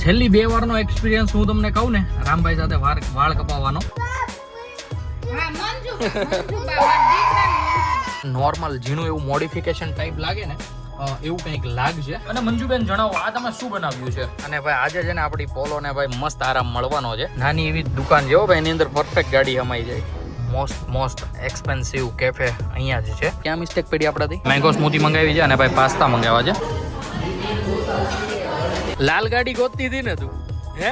છેલ્લી 2 વારનો એક્સપિરિયન્સ હું તમને કહું ને, રામભાઈ સાથે વાળ કપાવવાનો. નોર્મલ ઝીણું એવું મોડિફિકેશન ટાઈપ લાગે ને એવું કંઈક લાગશે. અને મંજુબેન જણાવો, આ તમે શું બનાવ્યું છે? અને ભાઈ આજે છે ને આપણી પોલો ને ભાઈ મસ્ત આરામ મળવાનો છે. નાની એવી દુકાન જેવો ભાઈ, એની અંદર પરફેક્ટ ગાડી હમાઈ જાય. મોસ્ટ એક્સપેન્સિવ કેફે અહીંયા જ છે. ક્યાં મિસ્ટેક પડી આપણાથી? મેંગો સ્મૂથી મંગાવી છે અને ભાઈ પાસ્તા મંગાવ્યા છે. લાલ ગાડી ગોતતી હતી ને તું, હે?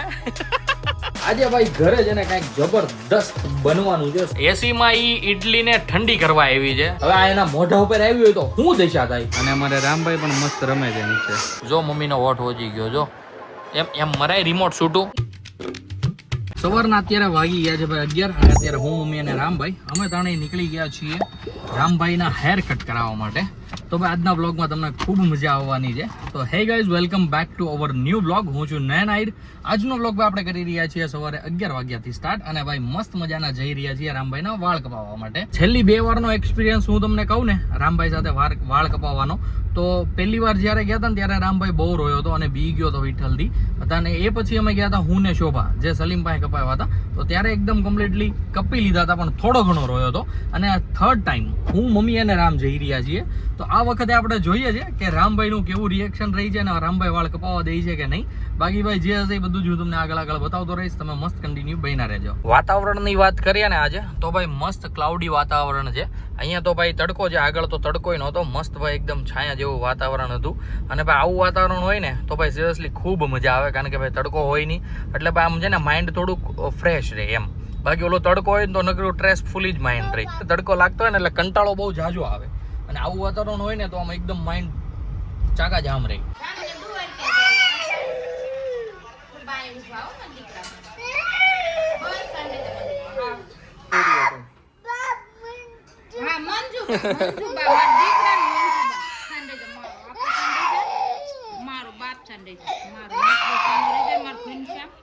આજે ભાઈ ઘરે છે ને કઈક જબરદસ્ત બનવાનું છે. એસી માં ઈ ઈડલી ને ઠંડી કરવા આવી છે. હવે આ એના મોઢા ઉપર આવી હોય તો શું દશા થાય? અને અમારે રામભાઈ પણ મસ્ત રમે છે નીચે. જો મમ્મી નો વોટ હોજી ગયો. જો એમ મરાય રિમોટ શૂટું. સવારના અત્યારે વાગી ગયા છે ભાઈ 11 અને અત્યારે હું, મમ્મી અને રામભાઈ અમે ત્રણેય નીકળી ગયા છીએ રામભાઈના હેર કટ કરાવવા માટે. તો ભાઈ આજના બ્લોગમાં તમને ખૂબ મજા આવવાની છે. તો hey guys, welcome back to our new blog. હું છું નયન આહિર. આજનો બ્લોગ ભાઈ આપણે કરી રહ્યા છીએ સવારે 11 વાગ્યાથી સ્ટાર્ટ. અને ભાઈ મસ્ત મજાના જઈ રહ્યા છીએ રામભાઈના વાળ કપાવવા માટે. છેલ્લી 2 વારનો એક્સપિરિયન્સ હું તમને કહું ને, રામભાઈ સાથે વાળ કપાવવાનો. તો પહેલી વાર જ્યારે ગયા હતા ને ત્યારે રામભાઈ બહુ રોયો હતો અને બી ગયો હતો વિઠ્ઠલથી હતા. અને એ પછી અમે ગયા હતા હું ને શોભા, જે સલીમ પાસે કપાવ્યા હતા. તો ત્યારે એકદમ કમ્પ્લીટલી કપી લીધા હતા, પણ થોડો ઘણો રોયો હતો. અને થર્ડ ટાઈમ હું, મમ્મી અને રામ જઈ રહ્યા છીએ. તો આ વખતે આપણે જોઈએ છે કે રામભાઈનું કેવું રિએક્શન રહી છે અને રામભાઈ વાળ કપાવવા દે છે કે નહીં. બાકી ભાઈ જે હશે એ બધું જ હું તમને આગળ બતાવતો રહીશ. તમે મસ્ત કન્ટિન્યુ બન્યા રહેજો. વાતાવરણની વાત કરીએ ને આજે, તો ભાઈ મસ્ત ક્લાઉડી વાતાવરણ છે અહીંયા. તો ભાઈ તડકો છે, આગળ તો તડકોય નહોતો. મસ્ત ભાઈ એકદમ છાયા જેવું વાતાવરણ હતું. અને ભાઈ આવું વાતાવરણ હોય ને તો ભાઈ સિરિયસલી ખૂબ મજા આવે, કારણ કે ભાઈ તડકો હોય નહીં એટલે ભાઈ આમ છે ને માઇન્ડ થોડુંક ફ્રેશ રહે એમ. બાકી ઓલો તડકો હોય ને તો નકરું સ્ટ્રેસફુલ જ માઇન્ડ રહે. તડકો લાગતો હોય ને એટલે કંટાળો બહુ જાજો આવે. અને આવું વાતાવરણ હોય ને તો આમ એકદમ માઇન્ડ ચાકા જામ રહે.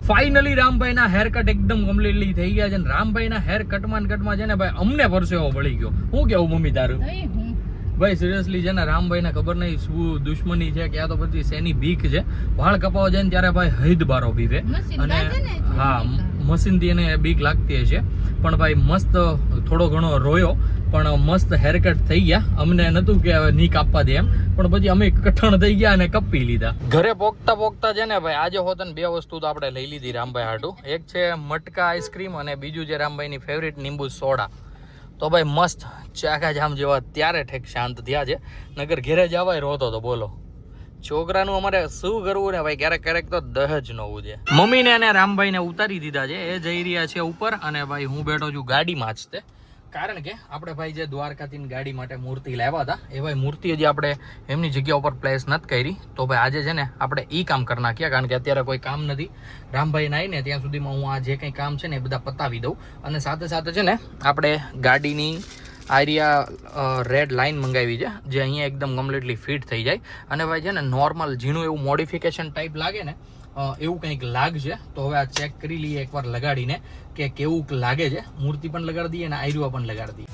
ફાઇનલી રામભાઈના હેર કટ એકદમ કમ્પ્લીટલી થઈ ગયા છે. રામભાઈના હેર કટમાં છે ને ભાઈ અમને પરસેવો વળી ગયો. હું કેવું મમ્મી તારું? ભાઈ સિરિયસલી છે ને રામભાઈને ખબર નહીં શું દુશ્મની છે કે આ તો પછી શેની બીક છે. વાળ કપાવા જાય ને ત્યારે ભાઈ હૈદ બારો પીવે. અને હા, મશીનથી એને બીક લાગતી હશે. પણ ભાઈ મસ્ત થોડો ઘણો રોયો, પણ મસ્ત હેરકટ થઈ ગયા. અમને નતું કે હવે ની કાપવા દે એમ, પણ પછી અમે કઠણ થઈ ગયા અને કપી લીધા. ઘરે પોગતા છે ને ભાઈ આજે હોત ને 2 વસ્તુ તો આપણે લઈ લીધી રામભાઈ હાટું. એક છે મટકા આઈસ્ક્રીમ અને બીજું છે રામભાઈની ફેવરિટ લીંબુ સોડા. તો ભાઈ મસ્ત ચાકા જામ જેવા ત્યારે ઠેક શાંત થયા છે. નગર ઘેરે જવાય રોતો તો બોલો. છોકરાનું અમારે શું કરવું ને ભાઈ, ક્યારેક તો દહેજ નવું છે. મમ્મીને અને રામભાઈને ઉતારી દીધા છે, એ જઈ રહ્યા છે ઉપર. અને ભાઈ હું બેઠો છું ગાડીમાં જ તે, કારણ કે આપણે ભાઈ જે દ્વારકાથી ગાડી માટે મૂર્તિ લાવ્યા હતા એ ભાઈ મૂર્તિ હજી આપણે એમની જગ્યા ઉપર પ્લેસ નથી કરી. તો ભાઈ આજે છે ને આપણે ઈ કામ કરી નાખ્યા, કારણ કે અત્યારે કોઈ કામ નથી. રામભાઈ ના આવીને ત્યાં સુધીમાં હું આ જે કંઈ કામ છે ને એ બધા પતાવી દઉં. અને સાથે છે ને આપણે ગાડીની આરિયા રેડ લાઇન મંગાવી છે, જે અહીંયા એકદમ કમ્પ્લીટલી ફિટ થઈ જાય. અને ભાઈ છે ને નોર્મલ ઝીણું એવું મોડિફિકેશન ટાઈપ લાગે ને એવું કંઈક લાગશે. તો હવે આ ચેક કરી લઈએ એકવાર લગાડીને કે કેવું લાગે છે. મૂર્તિ પણ લગાડી દઈએ અને આયરુઆ પણ લગાડી દઈએ.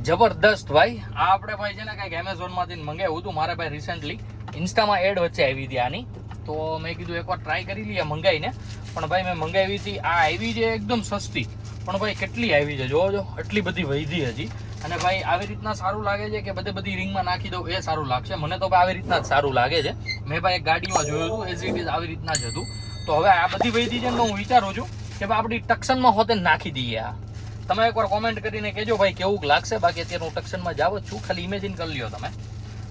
જબરદસ્ત ભાઈ. આ આપણે ભાઈ છે ને કંઈક એમેઝોનમાંથી મંગાવ્યું હતું. મારે ભાઈ રિસેન્ટલી ઇન્સ્ટામાં એડ વચ્ચે આવી હતી આની, તો મેં કીધું એકવાર ટ્રાય કરી લઈએ મંગાવીને. પણ ભાઈ મેં મંગાવી હતી, આ આવી છે એકદમ સસ્તી, પણ ભાઈ કેટલી આવી છે જોવો, એટલી બધી વધી હજી. અને ભાઈ આવી રીતના સારું લાગે છે કે બધી રિંગમાં નાખી દઉં એ સારું લાગશે? મને તો ભાઈ આવી રીતના જ સારું લાગે છે. મેં ભાઈ એક ગાડીમાં જોયું હતું, એઝ ઇટ ઇઝ આવી રીતના જ હતું. તો હવે આ બધી વધી છે ને હું વિચારું છું કે ભાઈ આપણી ટક્શનમાં હોતે નાખી દઈએ. આ તમે એકવાર કોમેન્ટ કરીને કહેજો ભાઈ કેવું લાગશે. બાકી અત્યારે હું ટક્શનમાં જાવ જ છું, ખાલી ઇમેજિન કરી લ્યો તમે.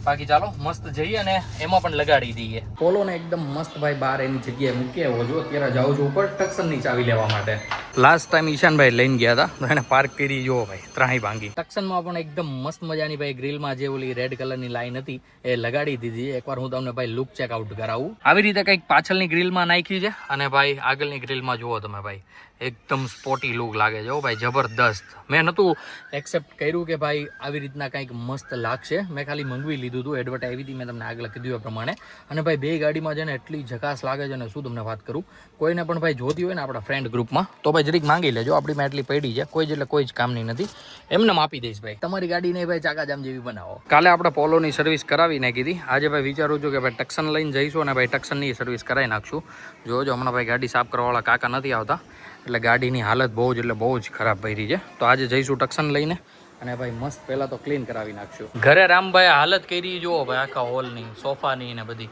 બાકી ચાલો મસ્ત જઈએ અને એમાં પણ લગાડી દઈએ. પોલોને એકદમ મસ્ત ભાઈ બહાર એની જગ્યાએ મૂકી આવ્યો છું. અત્યારે જાઉં છું ઉપર ટક્શનની ચાવી લેવા માટે. લાસ્ટ ટાઈમ ઈશાનભાઈ લઈને ગયા હતા તો એને પાર્ક કરી જો ભાઈ ત્રાહી ભાંગી. ટક્શનમાં પણ એકદમ મસ્ત મજાની ભાઈ ગ્રીલમાં જે ઓલી રેડ કલરની લાઈન હતી એ લગાડી દીધી. એકવાર હું તમને ભાઈ લુક ચેક આઉટ કરાવું. આવી રીતે કંઈક પાછળની ગ્રીલમાં નાખી છે અને ભાઈ આગળની ગ્રીલમાં જુઓ તમે ભાઈ એકદમ સ્પોટી લુક લાગે છે ભાઈ, જબરદસ્ત. મેં નહોતું એક્સેપ્ટ કર્યું કે ભાઈ આવી રીતના કંઈક મસ્ત લાગશે. મેં ખાલી મંગવી લીધું હતું, એડવર્ટ આવી હતી મેં તમને આગળ કીધું એ પ્રમાણે. અને ભાઈ બે ગાડીમાં છે ને એટલી ઝકાસ લાગે છે ને શું તમને વાત કરું. કોઈને પણ ભાઈ જોતી હોય ને આપણા ફ્રેન્ડ ગ્રુપમાં તો ભાઈ જરીક માંગી લેજો, આપણીમાં એટલી પડી છે, કોઈ જ એટલે કોઈ જ કામની નથી, એમને આપી દઈશ ભાઈ. તમારી ગાડીને ભાઈ ચાકાજામ જેવી બનાવો. કાલે આપણે પોલોની સર્વિસ કરાવી નાખી હતી, આજે ભાઈ વિચારું છું કે ભાઈ ટક્સન લઈને જઈશું અને ભાઈ ટક્સનની સર્વિસ કરાવી નાખશું. જોજો હમણાં ભાઈ ગાડી સાફ કરવાવાળા કાકા નથી આવતા એટલે ગાડીની હાલત બહુ જ ખરાબ ભરી છે. તો આજે જઈશું ટક્સન લઈને અને ભાઈ મસ્ત પહેલાં તો ક્લીન કરાવી નાખશું. ઘરે રામભાઈ હાલત કરી જુઓ ભાઈ આખા હોલની, સોફાની ને બધી.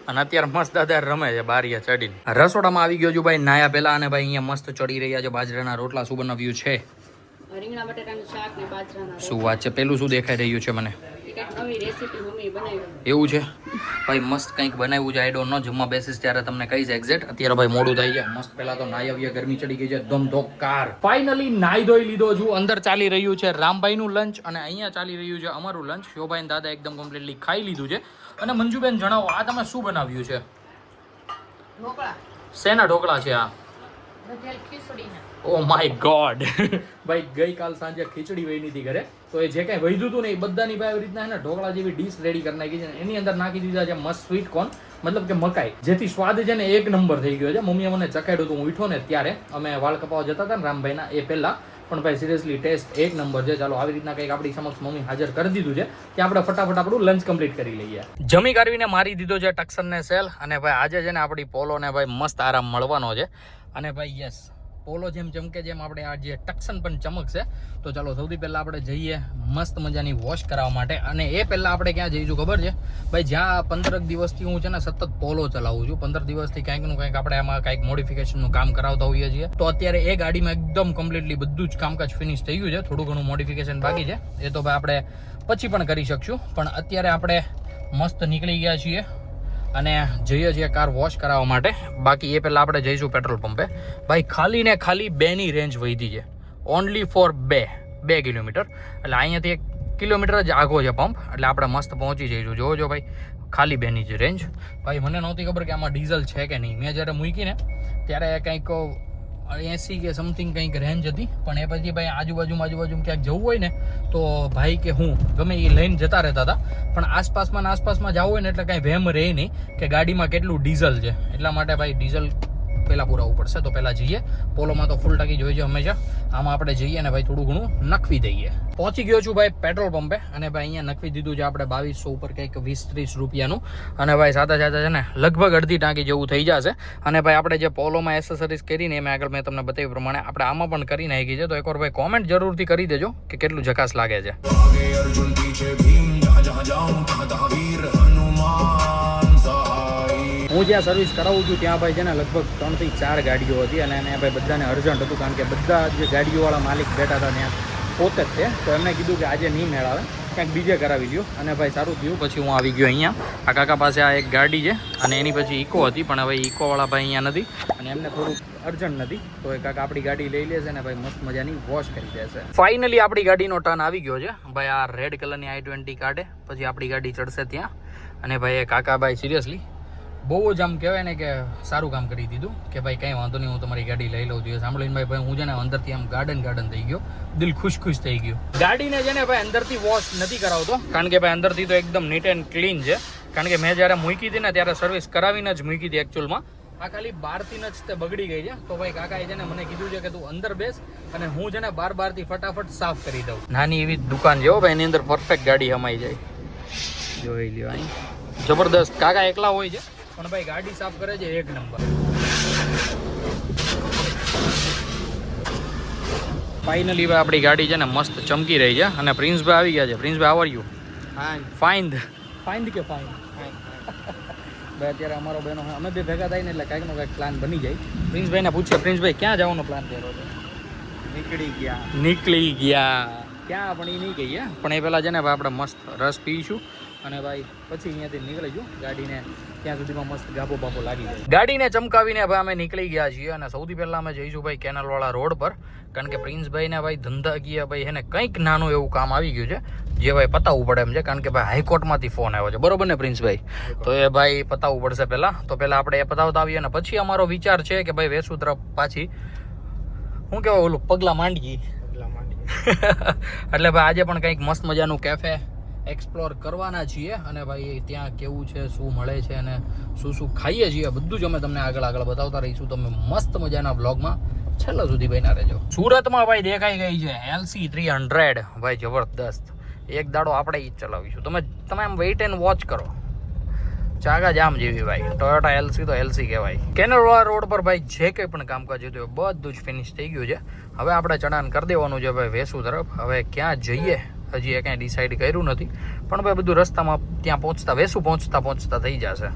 અને અત્યારે મસ્ત દાદા રમે છે બારીએ ચડીને. રસોડામાં આવી ગયો છું ભાઈ નાયા પહેલા અને ભાઈ અહીંયા મસ્ત ચડી રહ્યા છે બાજરાના રોટલા. શું બનાવ્યું છે? રીંગણા બટાટાનું શાક ને બાજરાના. શું વાત છે, પેલું શું દેખાઈ રહ્યું છે મને? એક નવી રેસીપી મમ્મી બનાવી. એવું છે ભાઈ, મસ્ત કંઈક બનાવ્યું છે. આઈ ડોન્ટ નો, જમવા બેસીસ ત્યારે તમને કહીશ એક્ઝેક્ટ. અત્યારે ભાઈ મોડું થઈ જાય. મસ્ત પહેલા તો નાઈ આવીએ, ગરમી ચડી ગઈ છે ધમધોકાર. ફાઇનલી નાઈ ધોઈ લીધો છું. અંદર ચાલી રહ્યું છે રામભાઈનું લંચ અને અહીંયા ચાલી રહ્યું છે અમારું લંચ. શોભાઈ દાદા એકદમ કમ્પ્લીટલી ખાઈ લીધું છે. અને મંજુબેન જણાવો આ તમે શું બનાવ્યું છે? ઢોકળા. શેના ઢોકળા છે આ? ખીચડીના. ઓ માય ગોડ ભાઈ, ગઈકાલ સાંજે ખીચડી વહી હતી ઘરે, તો એ જે કાંઈ વધ્યું હતું ને એ બધાની ભાઈ આવી રીતના ને ઢોકળા જેવી ડીશ રેડી કરી નાખી છે. એની અંદર નાખી દીધા છે મસ્ત સ્વીટ કોર્ન, મતલબ કે મકાઈ, જેથી સ્વાદ છે ને એક નંબર થઈ ગયો છે. મમ્મીએ મને ચખાડ્યું હતું, હું ઉઠો ને ત્યારે અમે વાળ કપાવા જતા હતા ને રામભાઈના એ પહેલા, પણ ભાઈ સિરિયસલી ટેસ્ટ એક નંબર છે. ચાલો આવી રીતના કંઈક આપણી સમક્ષ મમ્મી હાજર કરી દીધું છે કે આપણે ફટાફટ આપણું લંચ કમ્પ્લીટ કરી લઈએ. જમી કાઢવીને મારી દીધો છે ટક્સનને સેલ અને ભાઈ આજે છે ને આપણી પોલોને ભાઈ મસ્ત આરામ મળવાનો છે. અને ભાઈ યસ, પોલો જેમ ચમકે જેમ આપણે આ જે ટક્સન પણ ચમકશે. તો ચાલો સૌથી પહેલાં આપણે જઈએ મસ્ત મજાની વોશ કરાવવા માટે. અને એ પહેલાં આપણે ક્યાં જઈશું ખબર છે ભાઈ? જ્યાં 15 દિવસથી હું છે ને સતત પોલો ચલાવું છું, 15 દિવસથી કંઈકનું કંઈક આપણે આમાં કંઈક મોડિફિકેશનનું કામ કરાવતા હોઈએ છીએ. તો અત્યારે એ ગાડીમાં એકદમ કમ્પ્લીટલી બધું જ કામકાજ ફિનિશ થઈ ગયું છે. થોડું ઘણું મોડિફિકેશન બાકી છે, એ તો ભાઈ આપણે પછી પણ કરી શકશું. પણ અત્યારે આપણે મસ્ત નીકળી ગયા છીએ અને જઈએ છીએ કાર વોશ કરાવવા માટે. બાકી એ પહેલાં આપણે જઈશું પેટ્રોલ પંપે. ભાઈ ખાલી ને ખાલી 2ની રેન્જ વધી છે, ઓનલી ફોર 2 કિલોમીટર. એટલે અહીંયાથી 1 કિલોમીટર જ આગો છે પંપ, એટલે આપણે મસ્ત પહોંચી જઈશું. જોજો ભાઈ, ખાલી 2ની જ રેન્જ. ભાઈ મને નહોતી ખબર કે આમાં ડીઝલ છે કે નહીં. મેં જ્યારે મૂકીને ત્યારે કંઈક 80 કે સમથિંગ કંઈક રેન્જ હતી, પણ એ પછી ભાઈ આજુબાજુમાં ક્યાંક જવું હોય ને તો ભાઈ કે હું ગમે એ લઈને જતા રહેતા હતા. પણ આસપાસમાં જવું હોય ને એટલે કાંઈ વહેમ રહે નહીં કે ગાડીમાં કેટલું ડીઝલ છે. એટલા માટે ભાઈ ડીઝલ પહેલાં પુરાવવું પડશે. તો પહેલાં જઈએ. પોલોમાં તો ફૂલ ટાંકી જોઈએ છે હંમેશા, આમાં આપણે જઈએ ને ભાઈ થોડું ઘણું નખવી દઈએ. પહોંચી ગયો છું ભાઈ પેટ્રોલ પંપે અને ભાઈ અહીંયા નખવી દીધું છે આપણે 2200 ઉપર કંઈક 20-30 રૂપિયાનું. અને ભાઈ સાથે છે ને લગભગ અડધી ટાંકી જેવું થઈ જશે. અને ભાઈ આપણે જે પોલોમાં એસેસરીઝ કરીને એમાં આગળ મેં તમને બતાવ્યું પ્રમાણે આપણે આમાં પણ કરી નાખી છે. તો એકવાર ભાઈ કોમેન્ટ જરૂરથી કરી દેજો કે કેટલું ઝકાસ લાગે છે. હું જ્યાં સર્વિસ કરાવું છું ત્યાં ભાઈ છે ને લગભગ 3 થી 4 ગાડીઓ હતી અને એને ભાઈ બધાને અર્જન્ટ હતું, કારણ કે બધા જે ગાડીઓવાળા માલિક બેઠા હતા ત્યાં પોતે જ છે. તો એમને કીધું કે આજે નહીં મેળ આવે, ક્યાંક બીજે કરાવી લ્યો. અને ભાઈ સારું થયું, પછી હું આવી ગયો અહીંયા. આ કાકા પાસે આ એક ગાડી છે અને એની પછી ઇકો હતી, પણ હવે ઇકોવાળા ભાઈ અહીંયા નથી અને એમને થોડુંક અર્જન્ટ નથી. તો એ કાકા આપણી ગાડી લઈ લેશે ને ભાઈ મસ્ત મજાની વોશ કરી દેશે. ફાઇનલી આપણી ગાડીનો ટર્ન આવી ગયો છે ભાઈ. આ રેડ કલરની i20 કાઢે પછી આપણી ગાડી ચડશે ત્યાં. અને ભાઈ એ કાકા ભાઈ સિરિયસલી બહુ જ આમ કહેવાય ને કે સારું કામ કરી દીધું કે ભાઈ કંઈ વાંધો નહીં, હું તમારી ગાડી લઈ લઉં છું. સાંભળીને ભાઈ હું છે ને અંદરથી આમ ગાર્ડન થઈ ગયો, દિલ ખુશ થઈ ગયું. ગાડીને છે ને ભાઈ અંદરથી વોશ નથી કરાવતો, કારણ કે ભાઈ અંદરથી તો એકદમ નીટ એન્ડ ક્લીન છે. કારણ કે મેં જ્યારે મૂકી હતી ને ત્યારે સર્વિસ કરાવીને જ મૂકી હતી એકચ્યુઅલમાં. આ ખાલી બહારથી જ તે બગડી ગઈ છે. તો ભાઈ કાકાએ છે ને મને કીધું છે કે તું અંદર બેસ અને હું છે ને બારથી ફટાફટ સાફ કરી દઉં. નાની એવી દુકાન છે ભાઈ, એની અંદર પરફેક્ટ ગાડી હમાઈ જાય. જોઈ લ્યો અહીં જબરદસ્ત. કાકા એકલા હોય છે પણ ભાઈ ગાડી સાફ કરે છે એક નંબર. ફાઇનલી ભાઈ આપણી ગાડી છે ને મસ્ત ચમકી રહી છે અને પ્રિન્સભાઈ આવી ગયા છે. પ્રિન્સભાઈ આवर યુ? ફાઇન કે ફાઇન ભાઈ. અત્યારે અમારો બહેનો અમે બે ભેગા થાય ને એટલે કાંઈકનો કાંઈક પ્લાન બની જાય. પ્રિન્સભાઈને પૂછીએ, પ્રિન્સભાઈ ક્યાં જવાનો પ્લાન કર્યો છે? નીકળી ગયા ક્યાં પણ એ નહીં કહીએ, પણ એ પહેલાં છે ને ભાઈ આપણે મસ્ત રસ પીશું અને ભાઈ પછી અહીંયાથી નીકળીશું. ગાડીને ત્યાં સુધીમાં મસ્ત ગાબો બાબો લાગી જાય. ગાડીને ચમકાવીને ભાઈ અમે નીકળી ગયા છીએ અને સૌથી પહેલાં અમે જઈશું ભાઈ કેનલવાળા રોડ પર, કારણ કે પ્રિન્સભાઈને ભાઈ ધંધાકીય ભાઈ એને કંઈક નાનું એવું કામ આવી ગયું છે જે ભાઈ પતાવવું પડે એમ છે. કારણ કે ભાઈ હાઈકોર્ટમાંથી ફોન આવ્યો છે, બરોબર ને પ્રિન્સભાઈ? તો એ ભાઈ પતાવવું પડશે પહેલાં. તો પહેલાં આપણે એ પતાવતા આવીએ અને પછી અમારો વિચાર છે કે ભાઈ વેસુ તરફ પાછી શું કહેવાય ઓલું પગલા માંડી એટલે ભાઈ આજે પણ કંઈક મસ્ત મજાનું કેફે એક્સપ્લોર કરવાના છીએ અને ભાઈ ત્યાં કેવું છે, શું મળે છે અને શું શું ખાઈએ છીએ બધું જ અમે તમને આગળ બતાવતા રહીશું. તમે મસ્ત મજાના બ્લોગમાં છેલ્લા સુધી બન્યા રહેજો. સુરતમાં ભાઈ દેખાઈ ગઈ છે LC300 ભાઈ જબરદસ્ત. એક દાડો આપણે ઈ જ ચલાવીશું. તમે આમ વેઇટ એન્ડ વોચ કરો. ચાગા જામ જેવી ભાઈ. ટોયોટા LC તો LC કહેવાય. કેનરવાળા રોડ પર ભાઈ જે કંઈ પણ કામકાજ હતું એ બધું જ ફિનિશ થઈ ગયું છે. હવે આપણે ચડાન કરી દેવાનું છે ભાઈ વેસુ તરફ. હવે ક્યાં જઈએ હજી એ કાંઈ ડિસાઈડ કર્યું નથી, પણ ભાઈ બધું રસ્તામાં ત્યાં પહોંચતા વેસુ પહોંચતા થઈ જશે.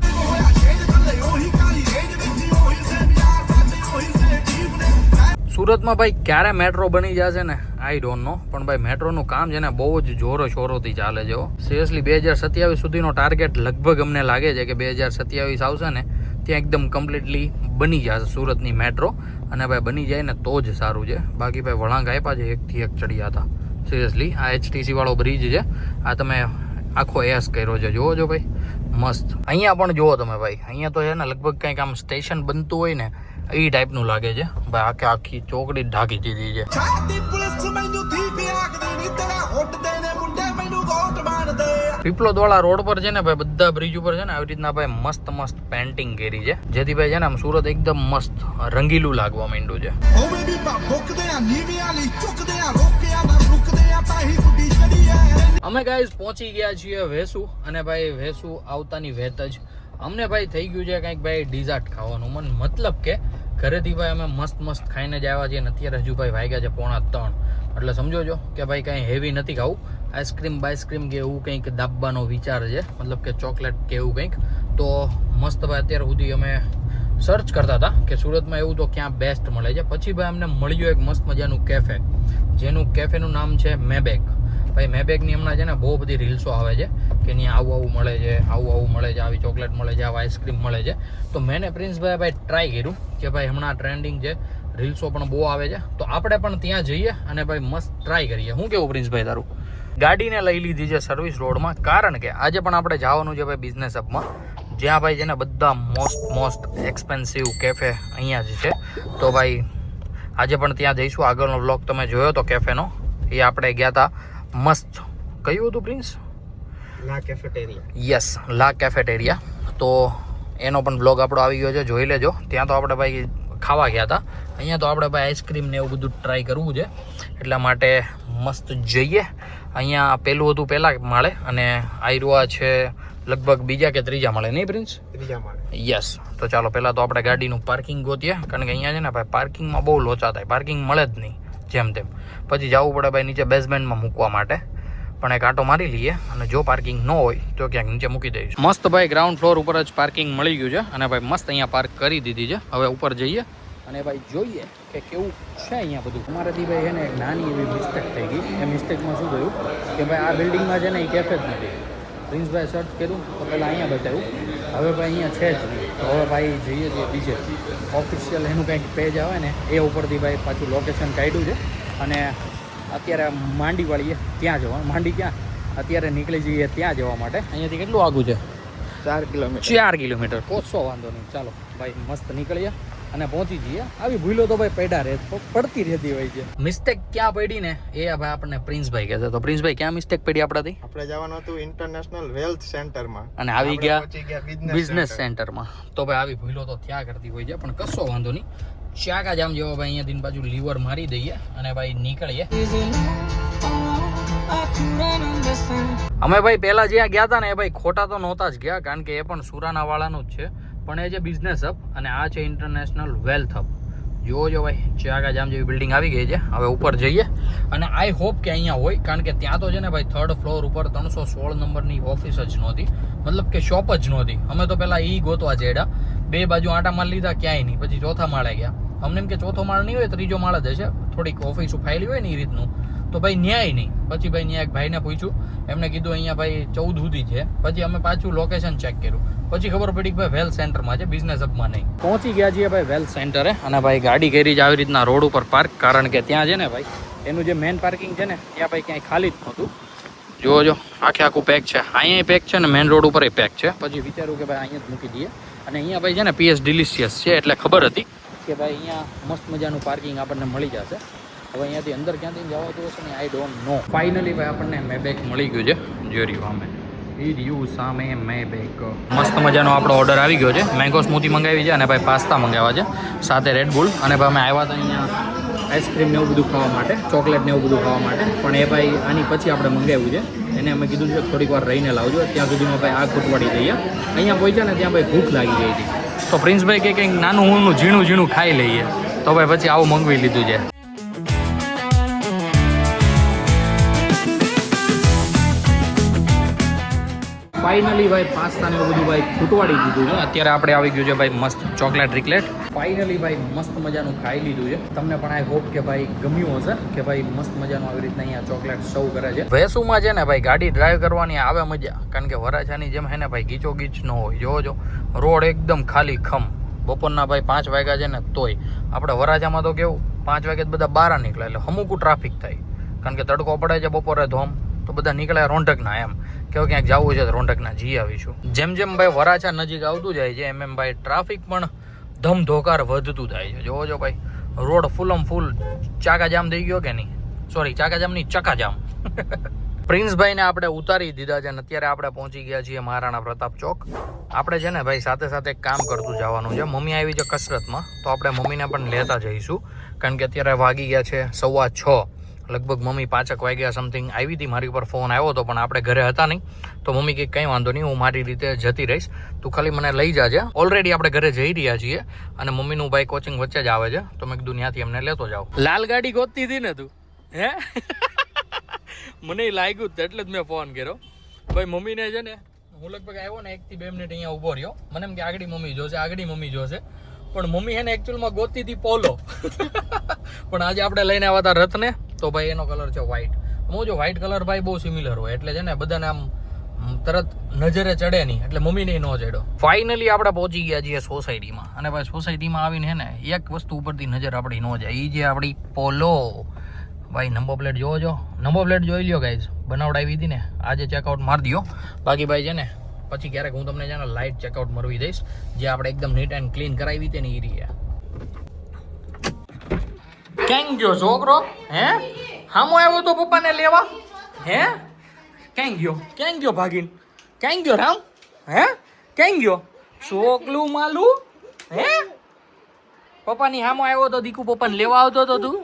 સુરતમાં ભાઈ ક્યારે મેટ્રો બની જશે ને આઈ ડોન્ટ નો, પણ ભાઈ મેટ્રોનું કામ છે ને બહુ જ જોરો શોરોથી ચાલે છે. સિરિયસલી 2027 સુધીનો ટાર્ગેટ લગભગ અમને લાગે છે કે 2027 આવશે ને ત્યાં એકદમ કમ્પ્લીટલી બની જશે સુરતની મેટ્રો. અને ભાઈ બની જાય ને તો જ સારું છે. બાકી ભાઈ વળાંક આપ્યા છે એકથી એક ચડ્યા હતા. સિરિયસલી આ HTC વાળો બ્રિજ છે, આ તમે આખો એસ કર્યો છે, જોવો છો ભાઈ મસ્ત. અહીંયા પણ જુઓ તમે ભાઈ, અહીંયા તો છે ને લગભગ કંઈક આમ સ્ટેશન બનતું હોય ને એ ટાઈપનું લાગે છે ભાઈ. આખી ચોકડી ઢાંકી દીધી છે. પીપલોદ વાળા રોડ પર છે ને ભાઈ બધા બ્રિજ ઉપર છે ને આવી રીતના ભાઈ મસ્ત પેન્ટિંગ કરી છે, જેથી ભાઈ છે ને આમ સુરત એકદમ મસ્ત રંગીલું લાગવા માંડ્યું છે. અમે ગાઈસ પહોંચી ગયા છીએ વેસુ અને ભાઈ વેસુ આવતાની વેત જ અમને ભાઈ થઈ ગયું છે કંઈક ભાઈ ડિઝર્ટ ખાવાનું મન. મતલબ કે ઘરેથી ભાઈ અમે મસ્ત ખાઈને જ આવ્યા છીએ ને અત્યારે હજુ ભાઈ વાગ્યા છે 2:45. એટલે સમજો છો કે ભાઈ કંઈ હેવી નથી ખાવું. આઈસ્ક્રીમ કે એવું કંઈક દાબવાનો વિચાર છે, મતલબ કે ચોકલેટ કે એવું કંઈક. તો મસ્ત ભાઈ અત્યાર સુધી અમે સર્ચ કરતા હતા કે સુરતમાં એવું તો ક્યાં બેસ્ટ મળે છે. પછી ભાઈ અમને મળ્યું એક મસ્ત મજાનું કેફે, જેનું કેફેનું નામ છે મેબેક. ભાઈ મેબેકની હમણાં છે ને બહુ બધી રીલ્સો આવે છે કે ત્યાં આવું મળે છે, આવું મળે છે, આવી ચોકલેટ મળે છે, આવા આઈસ્ક્રીમ મળે છે. તો મેં પ્રિન્સભાઈ ભાઈ ટ્રાય કર્યું કે ભાઈ હમણાં ટ્રેન્ડિંગ છે, રીલ્સો પણ બહુ આવે છે, તો આપણે પણ ત્યાં જઈએ અને ભાઈ મસ્ત ટ્રાય કરીએ. શું કેવું પ્રિન્સભાઈ તારું? ગાડીને લઈ લીધી છે સર્વિસ રોડમાં, કારણ કે આજે પણ આપણે જવાનું છે ભાઈ બિઝનેસ હબમાં, જ્યાં ભાઈ છે ને બધા મોસ્ટ એક્સપેન્સિવ કેફે અહીંયા જ છે. તો ભાઈ આજે પણ ત્યાં જઈશું. આગળનો વ્લોગ તમે જોયો તો કેફેનો, એ આપણે ગયા હતા મસ્ત. કયું હતું પ્રિન્સ? લા કેફેટેરિયા. યસ, લા કેફેટેરિયા. તો એનો પણ બ્લોગ આપણો આવી ગયો છે, જોઈ લેજો. ત્યાં તો આપણે ભાઈ ખાવા ગયા હતા. અહીંયા તો આપણે ભાઈ આઈસ્ક્રીમ ને એવું બધું ટ્રાય કરવું છે, એટલા માટે મસ્ત જઈએ. અહીંયા પેલું હતું પહેલા માળે અને આયરુઆ છે લગભગ બીજા કે ત્રીજા માળે, નહીં પ્રિન્સ? ત્રીજા માળે. યસ. તો ચાલો પહેલાં તો આપણે ગાડીનું પાર્કિંગ ગોતીએ, કારણ કે અહીંયા છે ને ભાઈ પાર્કિંગમાં બહુ લોચા થાય, પાર્કિંગ મળે જ નહીં જેમ તેમ. પછી જવું પડે ભાઈ નીચે બેઝમેન્ટમાં મૂકવા માટે. પણ એક આંટો મારી લઈએ અને જો પાર્કિંગ ન હોય તો ક્યાંક નીચે મૂકી દઈશું. મસ્ત ભાઈ ગ્રાઉન્ડ ફ્લોર ઉપર જ પાર્કિંગ મળી ગયું છે અને ભાઈ મસ્ત અહીંયા પાર્ક કરી દીધી છે. હવે ઉપર જઈએ અને ભાઈ જોઈએ કે કેવું છે અહીંયા બધું. અમારાથી ભાઈ એને એક નાની એવી મિસ્ટેક થઈ ગઈ. એ મિસ્ટેકમાં શું થયું કે ભાઈ આ બિલ્ડિંગમાં છે ને એ કેફે જ નથી. પ્રિન્સભાઈ સર્ચ કર્યું તો પહેલાં અહીંયા બતાવ્યું, હવે ભાઈ અહીંયા છે જ નહીં. તો હવે ભાઈ જઈએ છીએ બીજે ઓફિશિયલ એનું કંઈક પેજ આવે ને એ ઉપરથી ભાઈ પાછું લોકેશન કાઢ્યું છે અને અત્યારે માંડીવાળીએ ત્યાં જવાનું. માંડી ક્યાં અત્યારે નીકળી જઈએ ત્યાં જવા માટે. અહીંયાથી કેટલું આગું છે? 4 કિલોમીટર. પહોંચશો વાંધો નહીં. ચાલો ભાઈ મસ્ત નીકળીએ અને પહોંચી જઈએ. આવી ભૂલો તો ભાઈ પડતી રહેતી હોય છે. મિસ્ટેક ક્યાં પડી ને એ ભાઈ આપણને પ્રિન્સભાઈ કહે છે. તો પ્રિન્સભાઈ ક્યાં મિસ્ટેક પડી આપણાથી? આપણે જવાનું હતું ઇન્ટરનેશનલ વેલ્થ સેન્ટરમાં અને આવી ગયા બિઝનેસ સેન્ટરમાં. તો ભાઈ આવી ભૂલો તો ત્યાં કરતી હોય છે, પણ કશો વાંધો નહીં. ચાકા જામ જેવો ભાઈ અહીંયાથી બાજુ લીવર મારી દઈએ અને ભાઈ નીકળીએ. અમે ભાઈ પહેલા જ્યાં ગયા હતા ને એ ભાઈ ખોટા તો નહોતા જ ગયા, કારણ કે એ પણ સુરાના વાળાનું જ છે, પણ એ છે બિઝનેસ હબ અને આ છે ઇન્ટરનેશનલ વેલ્થ હબ. જોવો જો ભાઈ ચાકા જામ જેવી બિલ્ડિંગ આવી ગઈ છે. હવે ઉપર જઈએ અને આઈ હોપ કે અહીંયા હોય, કારણ કે ત્યાં તો છે ને ભાઈ 3rd ફ્લોર ઉપર 316 નંબરની ઓફિસ જ નહોતી, મતલબ કે શોપ જ નહોતી. અમે તો પહેલાં એ ગોતવા ચડ્યા, 2 બાજુ આંટા માર લીધા, ક્યાંય નહીં. પછી ચોથા માળે ગયા. અમને એમ કે ચોથો માળ નહીં હોય, 3જો માળ જ હશે, થોડીક ઓફિસો ફાયેલી હોય ને એ રીતનું. તો ભાઈ ન્યાય નહીં. પછી ભાઈ ત્યાં એક ભાઈને પૂછ્યું, એમને કીધું અહીંયા ભાઈ 14 સુધી છે. પછી અમે પાછું લોકેશન ચેક કર્યું, પછી ખબર પડી કે ભાઈ વેલ્થ સેન્ટરમાં છે, બિઝનેસ હબમાં નહીં. પહોંચી ગયા છીએ ભાઈ વેલ્થ સેન્ટરે અને ભાઈ ગાડી કરી છે આવી રીતના રોડ ઉપર પાર્ક, કારણ કે ત્યાં છે ને ભાઈ એનું જે મેન પાર્કિંગ છે ને ત્યાં ભાઈ ક્યાંય ખાલી જ નહોતું. જો આખું પેક છે. અહીંયા પેક છે ને મેન રોડ ઉપર પેક છે. પછી વિચાર્યું કે ભાઈ અહીંયા જ મૂકી દઈએ. અને અહીંયા ભાઈ છે ને PS ડિલિશિયસ છે એટલે ખબર હતી કે ભાઈ અહીંયા મસ્ત મજાનું પાર્કિંગ આપણને મળી જશે. હવે અહીંયાથી અંદર ક્યાંથી જવાતું હશે ને આઈ ડોન્ટ નો. ફાઇનલી ભાઈ આપણને મેબેક મળી ગયું છે. જોરી સામે સામે મેબેક મસ્ત મજાનો આપણો ઓર્ડર આવી ગયો છે. મેંગો સ્મૂથી મંગાવી છે અને ભાઈ પાસ્તા મંગાવ્યા છે સાથે રેડ બુલ. અને ભાઈ અમે આવ્યા હતા અહીંયા આઈસ્ક્રીમ ને એવું બધું ખાવા માટે, ચોકલેટ ને એવું બધું ખાવા માટે. પણ એ ભાઈ આની પછી આપણે મંગાવ્યું છે. એને અમે કીધું છે થોડીક વાર રહીને લાવજો. ત્યાં સુધીમાં ભાઈ આ ખૂટવાડી દઈએ. અહીંયા પહોંચ્યા ને ત્યાં ભાઈ ભૂખ લાગી ગઈ હતી. તો પ્રિન્સભાઈ કે કંઈક નાનું ઊનું ઝીણું ઝીણું ખાઈ લઈએ. તો ભાઈ પછી આવું મંગાવી લીધું છે. ફાઇનલી ભાઈ પાસ્તા ને એવું બધું ભાઈ ખૂટવાડી દીધું છે. અત્યારે આપણે આવી ગયું છે ભાઈ મસ્ત ચોકલેટ રિકલેટ. ફાઇનલી ભાઈ મસ્ત મજાનું ખાઈ લીધું છે. તમને પણ આઈ હોપ કે ભાઈ ગમ્યું હશે કે ભાઈ મસ્ત મજાનું આવી રીતના અહીંયા ચોકલેટ સર્વ કરે છે. વેસુમાં છે ને ભાઈ ગાડી ડ્રાઈવ કરવાની આવે મજા. કારણ કે વરાછાની જેમ હે ને ભાઈ ગીચો ગીચ ન હોય. જોજો રોડ એકદમ ખાલી ખમ. બપોરના ભાઈ 5 વાગ્યા છે ને તોય આપણે વરાછામાં તો કેવું 5 વાગે બધા બહાર નીકળે એટલે અમુકું ટ્રાફિક થાય. કારણ કે તડકો પડે છે બપોરે ધોમ તો બધા નીકળ્યા રોંઢકના એમ કેવું ક્યાંક જવું છે તો રોંઢકના જઈ આવીશું. જેમ જેમ ભાઈ વરાછા નજીક આવતું જાય છે એમ ભાઈ ટ્રાફિક પણ ધમધોકાર વધતું થાય છે. જોવો છો ભાઈ રોડ ફૂલમ ફૂલ ચાકાજામ થઈ ગયો કે નહીં, સોરી ચાકાજામ નહીં ચકાજામ. પ્રિન્સભાઈને આપણે ઉતારી દીધા છે અને અત્યારે આપણે પહોંચી ગયા છીએ મહારાણા પ્રતાપ ચોક. આપણે છે ને ભાઈ સાથે સાથે કામ કરતું જવાનું છે. મમ્મી આવી છે કસરતમાં તો આપણે મમ્મીને પણ લેતા જઈશું. કારણ કે અત્યારે વાગી ગયા છે 6:15. લગભગ મમ્મી 5 વાગ્યા સમથિંગ આવી હતી. મારી ઉપર ફોન આવ્યો હતો પણ આપણે ઘરે હતા નહીં. તો મમ્મી કે કંઈ વાંધો નહીં, હું મારી રીતે જતી રહીશ, તું ખાલી મને લઈ જાજે. ઓલરેડી આપણે ઘરે જઈ રહ્યા છીએ અને મમ્મીનું ભાઈ કોચિંગ વચ્ચે જ આવે છે તો મેં કીધું ત્યાંથી અમને લેતો જાઓ. લાલ ગાડી ગોતતી હતી ને તું? હે મને લાગ્યું એટલે જ મેં ફોન કર્યો. ભાઈ મમ્મીને છે ને હું લગભગ આવ્યો ને 1 થી 2 મિનિટ અહીંયા ઊભો રહ્યો. મને એમ કે આગળી મમ્મી જોશે આગળી મમ્મી જોશે. પણ મમ્મી હે ને એકચ્યુઅલમાં ગોતતી હતી પોલો. પણ આજે આપણે લઈને આવ્યા હતા રથને તો ભાઈ એનો કલર છે વ્હાઈટ. હું જો વ્હાઈટ કલર ભાઈ બહુ સિમિલર હોય એટલે છે ને બધાને આમ તરત નજરે ચડે નહીં એટલે મમ્મીને ન ચડ્યો. ફાઇનલી આપણે પહોંચી ગયા છીએ સોસાયટીમાં. અને ભાઈ સોસાયટીમાં આવીને હે ને એક વસ્તુ ઉપરથી નજર આપણી ન જાય, એ જે આપણી પોલો. ભાઈ નંબર પ્લેટ જોવો છો, નંબર પ્લેટ જોઈ લ્યો ગાઈઝ. બનાવડાવી હતી ને આજે ચેકઆઉટ મારી દો. બાકી ભાઈ છે ને પછી ક્યારેક હું તમને છે ને લાઇટ ચેકઆઉટ મરવી દઈશ જે આપણે એકદમ નીટ એન્ડ ક્લીન કરાવી હતી ને એ રીતે. ક્યાં ગયો છોકરો? હે હામો આવ્યો તો પપ્પાને લેવા? હે ક્યાં ગયો ભાગીન? ક્યાં ગયો રામ? હે ક્યાં ગયો છોકલું માલું? હે પપ્પાની હામો આવ્યો તો દીકુ પપ્પાને લેવા આવતો તો તું?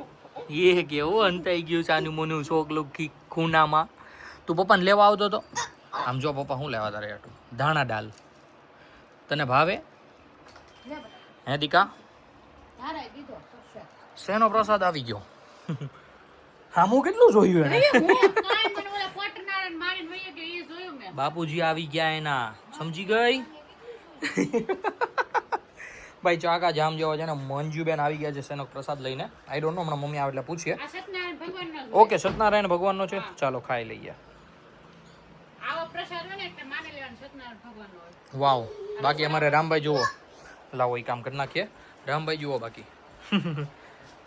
એ કેવું અંતાઈ ગયું સાનું મોનું છોકલું ખૂનામાં. તું પપ્પાને લેવા આવતો તો? આમ જો પપ્પા શું લેવા તારે આટલું? ધાણા દાલ તને ભાવે? હે દીકા શેનો પ્રસાદ આવી ગયો? હામું કેટલું જોયું એને? બાપુજી આવી ગયા એના, સમજી ગઈ? ભાઈ ચાકા જામ જેવો છે ને મંજુબેન આવી ગયા છે શેનો પ્રસાદ લઈને. આઈ ડોન્ટ નો, હમણાં મમ્મી આવે એટલે પૂછીએ. ઓકે સત્યનારાયણ ભગવાનનો છે, ચાલો ખાઈ લઈએ. વાવ. બાકી અમારે રામભાઈ જુઓ, લાવો એ કામ કરી નાખીએ. રામભાઈ જુઓ બાકી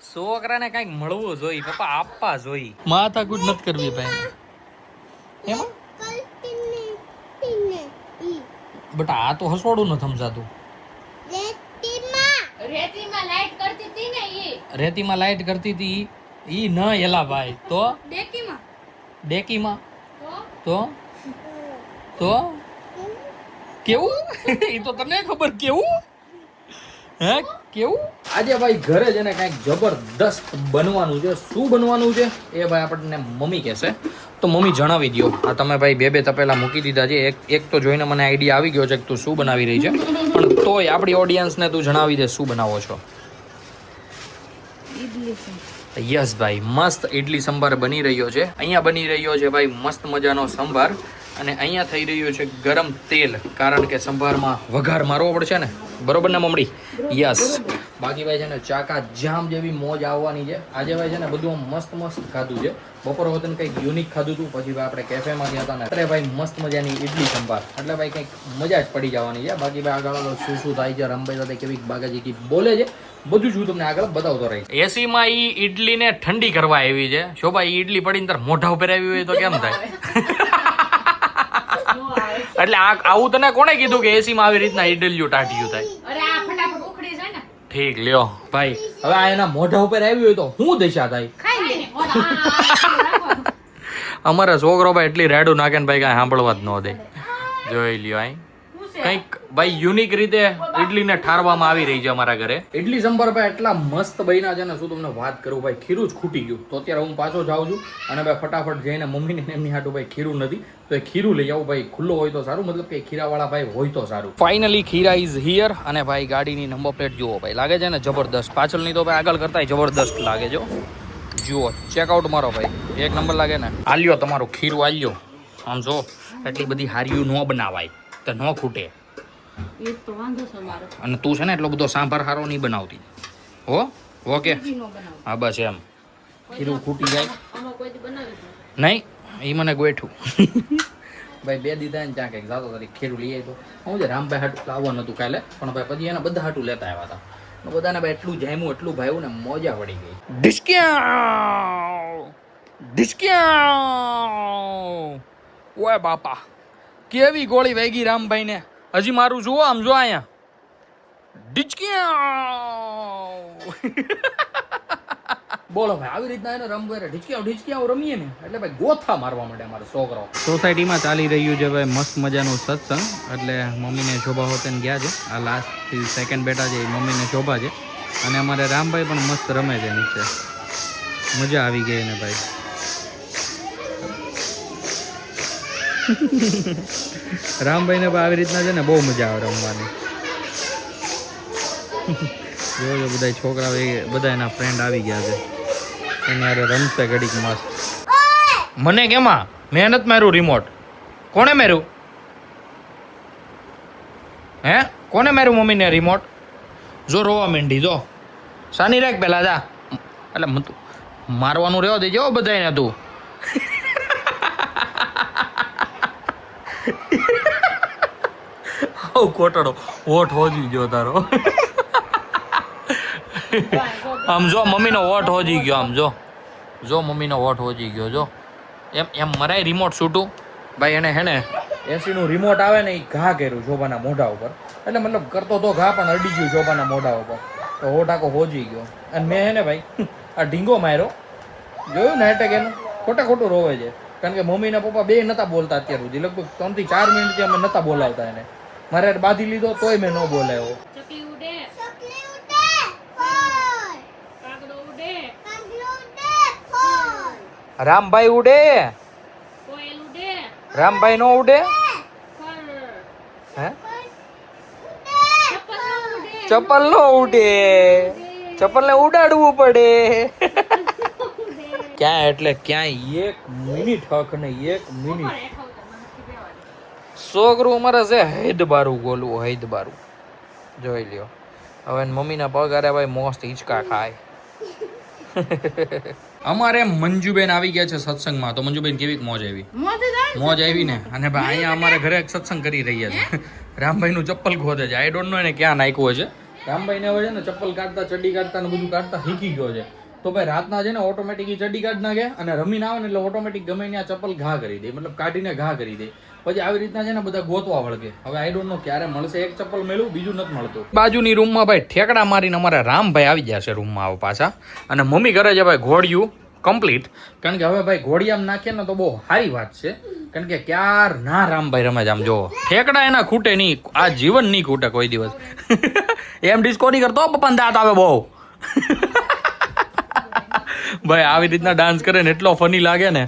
છોકરાને કઈક મળવું જોઈએ, પપ્પા આપવા જોઈએ. માથા કુટ નથી કરવી ભાઈ. એમાં બટા આ તો હસવાડું ન સમજાતું. રેતીમાં લાઈટ કરતી હતી ઈ ન એલા ભાઈ. તો ડેકીમાં તો કેવું? ઈ તો તને ખબર કેવું? હે કેવું? આજે ભાઈ ઘરે જ એને કાંઈક જબરદસ્ત બનવાનું છે. શું બનવાનું છે એ ભાઈ આપણને મમ્મી કહેશે તો મમ્મી જણાવી દો. આ તમે ભાઈ બે તપેલા મૂકી દીધા છે. એક તો જોઈને મને આઈડિયા આવી ગયો છે કે તું શું બનાવી રહી છે, પણ તોય આપણી ઓડિયન્સને તું જણાવી દે શું બનાવો છો. યસ ભાઈ મસ્ત ઇડલી સંભાર બની રહ્યો છે. અહીંયા બની રહ્યો છે ભાઈ મસ્ત મજાનો સંભાર અને અહીંયા થઈ રહ્યું છે ગરમ તેલ, કારણ કે સંભારમાં વઘાર મારવો પડશે ને, બરોબર ને મમડી? યસ. બાકી ભાઈ છે ને ચાકા જામ જેવી મોજ આવવાની છે. આજે ભાઈ છે ને બધું મસ્ત ખાધું છે. બપોર વખતે કંઈક યુનિક ખાધું હતું, પછી ભાઈ આપણે કેફેમાં ગયા હતા ને અત્યારે ભાઈ મસ્ત મજાની ઇડલી સંભાર, એટલે ભાઈ કંઈક મજા જ પડી જવાની છે. બાકી ભાઈ આગળ શું થાય છે, રમભાઈ સાથે કેવી બાગાજી બોલે છે બધું જ હું તમને આગળ બતાવતો રહીશ. એસીમાં ઈ ઇડલીને ઠંડી કરવા આવી છે. શોભા ઈ ઇડલી પડીને તાર મોઢા ઉપર આવી હોય તો કેમ થાય? એટલે આવું તને કોણે કીધું કે એસી માં આવી રીતના ઇડલીઓ ટાઢિયું થાય? ઠીક લ્યો ભાઈ, હવે આ એના મોઢા ઉપર આવ્યું હોય તો હું દશા થાય? ખાઈ લે મોઢા રાખવાનું. અમારા છોકરો ભાઈ એટલી રેડું નાખે ને ભાઈ કાંઈ સાંભળવા જ ન દે. જોઈ લ્યો આઈ શું છે? કંઈક ભાઈ યુનિક રીતે ઇડલીને ઠારવામાં આવી રહી છે અમારા ઘરે. ઇડલી સંભાર ભાઈ એટલા મસ્ત બન્યા છે ને, શું તમને વાત કરું ભાઈ, ખીરું જ ખૂટી ગયું. તો અત્યારે હું પાછો જાઉં છું અને ભાઈ ફટાફટ જઈને મમ્મીને એમની હાટું ભાઈ ખીરું નથી તો એ ખીરું લઈ આવું ભાઈ. ખુલ્લો હોય તો સારું, મતલબ કે ખીરાવાળા ભાઈ હોય તો સારું. ફાઇનલી ખીરા ઇઝ હિયર અને ભાઈ ગાડીની નંબર પ્લેટ જુઓ ભાઈ, લાગે છે ને જબરદસ્ત. પાછળની તો ભાઈ આગળ કરતા જબરદસ્ત લાગે જો. જુઓ ચેકઆઉટ મારો ભાઈ, એક નંબર લાગે ને. આલ્યો તમારું ખીરું આલ્યો. આમ જો એટલી બધી હારીયું ન બનાવાય તો ન ખૂટે. એ તો વાંધો છે મારો. અને તું છે ને એટલો બધો સાંભાર હારો નહીં બનાવતી હો. ઓકે ઈ નો બનાવ. હા બસ એમ. ખીરું ખૂટી જાય આમાં કોઈ દી બનાવી જ નહીં, એ મને ગોઠું. ભાઈ બે દીધા ને ત્યાં કંઈક જાતો તારી ખીરું લઈ આવી તો હું છે રામભાઈ હાટું લાવવાનું હતું કાલે, પણ ભાઈ પછી એના બધા હાટું લેતા આવ્યા હતા. બધાને ભાઈ એટલું જામ્યું એટલું ભાવ્યું ને મોજા પડી ગઈ. ડિસ્ક્યા ડિસ્ક્યા ઓય બાપા કેવી ગોળી વાગી રામભાઈ ને. હજી મારું જુઓ આમ જો અહીંયા બોલો ભાઈ, આવી રીતના એને રમવા ઢીચક્યા રમીએ ને એટલે ભાઈ ગોથા મારવા માટે અમારો છોકરો. સોસાયટીમાં ચાલી રહ્યું છે ભાઈ મસ્ત મજાનું સત્સંગ, એટલે મમ્મીને શોભા હોતે ગયા છે. આ લાસ્ટથી સેકન્ડ બેટા છે એ મમ્મીને શોભા છે અને અમારે રામભાઈ પણ મસ્ત રમે છે નીચે. મજા આવી ગઈ ને ભાઈ. રામભાઈને આવી રીતના છે ને બહુ મજા આવે રમવાની. જોજો બધા છોકરાઓ બધા એના ફ્રેન્ડ આવી ગયા છે, એને યાર રમશે ઘડીક મસ્ત. મને કેમાં મહેનત માર્યું રિમોટ? કોણે માર્યું? હે કોને માર્યું મમ્મીને રિમોટ? જો રોવા માંડી જો. સાની રાખ પેલા જા. એટલે મારવાનું રહેવા દેજો બધાને તું. કોટડો વોટ હોજી ગયો તારો. આમ જો મમ્મીનો વોટ હોજી ગયો. આમ જો જો મમ્મીનો વોટ હોજી ગયો જો. એમ એમ મરાય રિમોટ છૂટું ભાઈ. એને હે ને 80 નું રિમોટ આવે ને એ ઘા કર્યું શોભાના મોઢા ઉપર. એટલે મતલબ કરતો તો ઘા પણ અડી ગયું શોભાના મોઢા ઉપર તો હોટાકો હોજી ગયો. અને મેં હે ને ભાઈ આ ઢીંગો માર્યો. જોયું નાટક એનું? ખોટું રોવે છે કારણ કે મમ્મી ને પપ્પા બે નતા બોલતા અત્યાર સુધી. લગભગ 3 થી 4 મિનિટથી અમે નતા બોલાવતા એને. મારે બાંધી લીધો તોય મેં ન બોલાવ્યો. ચકલી ઉડે કાગડો ઉડે રામભાઈ ઉડે, કોયલ ઉડે રામભાઈ નો ઉડે. હે ચપ્પલ નો ઉડે, ચપ્પલ ને ઉડાડવું પડે. ક્યાં એટલે ક્યાંય 1 મિનિટ હક નહીં, 1 મિનિટ. છોકરું અમારે છે હૈદ બારું ગોલું, હૈદ બારું. જોઈ લ્યો હવે મમ્મીના પગ આરે ભાઈ મસ્ત હિંચકા ખાય. અમારે મંજુબેન આવી ગયા છે સત્સંગમાં. તો મંજુબેન કેવી મોજ આવી? મોજ આવી ને. અને ભાઈ અહીંયા અમારે ઘરે સત્સંગ કરી રહ્યા છે. રામભાઈ નું ચપ્પલ ખોદે છે. આઈ ડોન્ટ નો એને ક્યાં નાખ્યું છે. રામભાઈ ને હવે છે ને ચપ્પલ કાઢતા ચડ્ડી કાઢતા ને બધું કાઢતા શીખી ગયો છે. તો ભાઈ રાતના છે ને ઓટોમેટિક ચડ્ડી કાઢ નાખે અને રમીને આવે ને એટલે ઓટોમેટિક ગમે ત્યાં ચપ્પલ ઘા કરી દે, મતલબ કાઢીને ઘા કરી દે. પછી આવી રીતના છે ને બધા ગોતવા વળગે. હવે આઈ ડોન્ટ નો ક્યારે મળશે. એક ચપ્પલ મળ્યું, બીજું નથી મળતું. બાજુની રૂમમાં ભાઈ ઠેકડા મારીને અમારા રામભાઈ આવી ગયા છે રૂમમાં આવો પાછા. અને મમ્મી કરે છે ભાઈ ઘોડિયું કમ્પ્લીટ. કારણ કે હવે ભાઈ ઘોડિયામાં નાખીએ ને તો બહુ સારી વાત છે. કારણ કે ક્યાર ના રામભાઈ રમે છે. આમ જો ઠેકડા એના ખૂટે નહીં, આ જીવન નહીં ખૂટે કોઈ દિવસ. એમ ડિસ્કો નહીં કરતો પપ્પાને દાંત આવે બહુ. ભાઈ આવી રીતના ડાન્સ કરે ને એટલો ફની લાગે ને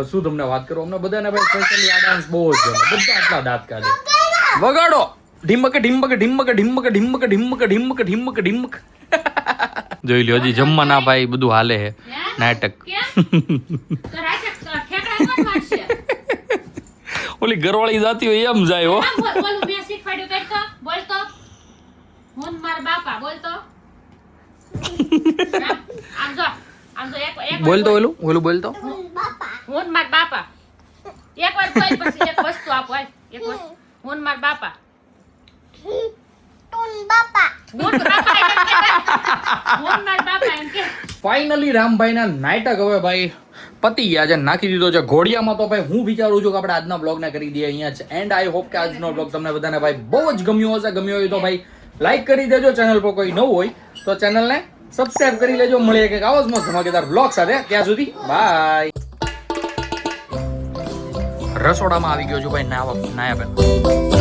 શું તમને વાત કરું. અમને બધાને ભાઈ સ્પેશિયલી આ ડાન્સ બહુ જ ગમે. બધા આટલા દાંત કાઢે. વગાડો ઢીમક ઢીમક ઢીમક ઢીમક ઢીમક ઢીમક ઢીમક ઢીમક ઢીમક. જોઈ લ્યો હજી જમવા ના ભાઈ બધું હાલે હે નાટક. ઓલી ઘરવાળી જાતી હોય એમ જાય હો. બોલતો ઓલું ઓલું બોલતો હું માર બાપા. એક વાર બોલ પછી એક વસ્તુ આપો. એક વસ્તુ હું માર બાપા. ફાઇનલી રામભાઈના નાટક હવે ભાઈ પતી ગયા છે, નાખી દીધો છે ઘોડિયામાં. તો ભાઈ હું વિચારું છું કે આપણે આજના બ્લોગને કરી દઈએ અહીંયા જ એન્ડ. આઈ હોપ કે આજનો બ્લોગ તમને બધાને ભાઈ બહુ જ ગમ્યો હશે. ગમ્યો હોય તો ભાઈ લાઈક કરી દેજો. ચેનલ પર કોઈ નવું હોય તો ચેનલને સબસ્ક્રાઇબ કરી લેજો. મળીએ કંઈક આવો જ મસ્ત ધમાકેદાર બ્લોગ સાથે. ત્યાં સુધી બાય. રસોડામાં આવી ગયો છું ભાઈ નાયા પહેલા.